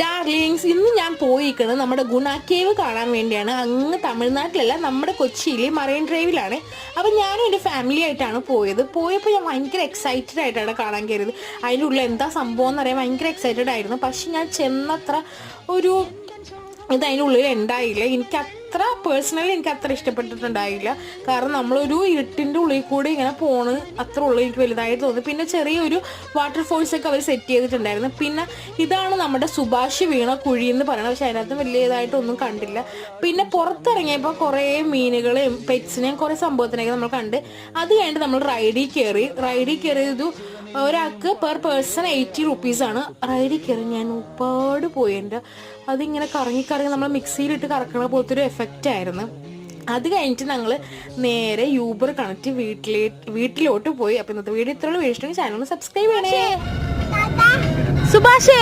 Darlings, ഇന്ന് ഞാൻ പോയിരിക്കുന്നത് നമ്മുടെ ഗുണ കേവ് കാണാൻ വേണ്ടിയാണ്. അങ്ങ് തമിഴ്നാട്ടിലല്ല, നമ്മുടെ കൊച്ചിയിലെ മറൈൻ ഡ്രൈവിലാണ്. അപ്പം ഞാനും എൻ്റെ ഫാമിലി ആയിട്ടാണ് പോയപ്പോൾ ഞാൻ ഭയങ്കര എക്സൈറ്റഡ് ആയിട്ടാണ് കാണാൻ കയറിയത്. അതിൻ്റെ ഉള്ളിൽ എന്താ സംഭവം എന്നറിയാൻ ഭയങ്കര എക്സൈറ്റഡ് ആയിരുന്നു. പക്ഷെ ഞാൻ ചെന്നത്ര ഇത് അതിൻ്റെ ഉള്ളിൽ ഉണ്ടായില്ല. പേഴ്സണലി എനിക്ക് അത്ര ഇഷ്ടപ്പെട്ടിട്ടുണ്ടായില്ല. കാരണം നമ്മളൊരു ഇരുട്ടിൻ്റെ ഉള്ളിൽ കൂടി ഇങ്ങനെ അത്ര ഉള്ളു എനിക്ക് വലുതായിട്ട് തോന്നി. പിന്നെ ചെറിയൊരു വാട്ടർഫോൾസൊക്കെ അവർ സെറ്റ് ചെയ്തിട്ടുണ്ടായിരുന്നു. പിന്നെ ഇതാണ് നമ്മുടെ സുഭാഷ് വീണ കുഴി എന്ന് പറയുന്നത്. പക്ഷെ അതിനകത്ത് വലിയതായിട്ടൊന്നും കണ്ടില്ല. പിന്നെ പുറത്തിറങ്ങിയപ്പോൾ കുറേ മീനുകളെയും പെറ്റ്സിനെയും കുറേ സംഭവത്തിനെയൊക്കെ നമ്മൾ കണ്ട്. അത് കഴിഞ്ഞിട്ട് നമ്മൾ റൈഡിൽ കയറിയത് ഒരാൾക്ക് പെർ പേഴ്സൺ 80 റുപ്പീസാണ്. റൈഡിൽ കയറി ഞാൻ ഒരുപാട് പോയി. അതിങ്ങനെ കറങ്ങി നമ്മൾ മിക്സിയിലിട്ട് കറക്കണ പോലത്തെ ഒരു എഫക്റ്റ് ആയിരുന്നു. അത് കഴിഞ്ഞിട്ട് ഞങ്ങൾ നേരെ യൂബർ കണക്റ്റ് വീട്ടിലോട്ട് പോയി. അപ്പം ഇന്നത്തെ വീഡിയോ ഇത്രയുള്ള വീഡിയോ ചാനൽ സബ്സ്ക്രൈബ് ചെയ്യണേ. സുഭാഷേ